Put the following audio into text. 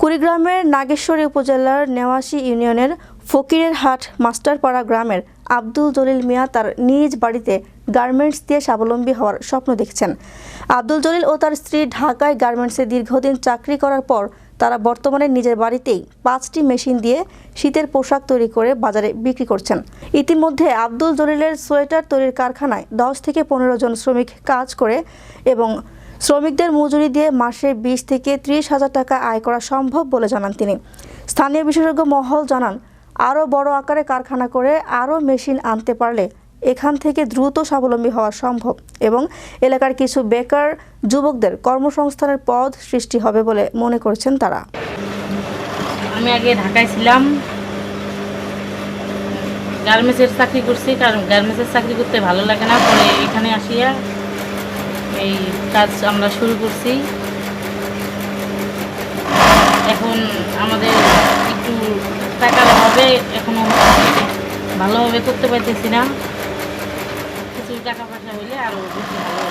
কুড়িগ্রামের নাগেশ্বরী উপজেলার নেওয়াশী ইউনিয়নের ফকিরের হাট মাস্টারপাড়া গ্রামের আব্দুল জলিল মিয়া তার নিজ বাড়িতে গার্মেন্টস দিয়ে স্বাবলম্বী হওয়ার স্বপ্ন দেখছেন। আব্দুল জলিল ও তার স্ত্রী ঢাকায় গার্মেন্টসে দীর্ঘদিন চাকরি করার পর তারা বর্তমানে নিজের বাড়িতেই 5টি মেশিন দিয়ে শীতের পোশাক তৈরি করে বাজারে বিক্রি করছেন। ইতিমধ্যে আব্দুল জলিলের সোয়েটার তৈরির কারখানায় 10 থেকে 15 জন শ্রমিক কাজ করে এবং শ্রমিকদের মজুরি দিয়ে মাসে 20 থেকে 30 হাজার টাকা আয় করা সম্ভব বলে জানান তিনি। স্থানীয় বিশেষজ্ঞ মহল জানান, আরও বড় আকারে কারখানা করে আরও মেশিন আনতে পারলে এখান থেকে দ্রুত স্বাবলম্বী হওয়া সম্ভব এবং এলাকার কিছু বেকার যুবকদের কর্মসংস্থানের পথ সৃষ্টি হবে বলে মনে করছেন তারা। আমি আগে ঢাকায় ছিলাম, গার্মেন্টসের চাকরি করছি, কারণ গার্মেন্টসের চাকরি করতে ভালো লাগে না। পরে এখানে আসিয়া এই কাজ আমরা শুরু করছি। এখন আমাদের একটু টাকার অভাবে এখনো ভালোভাবে করতে পারতেছি না। কিছু টাকা পয়সা হইলে আরও বেশি ভালো।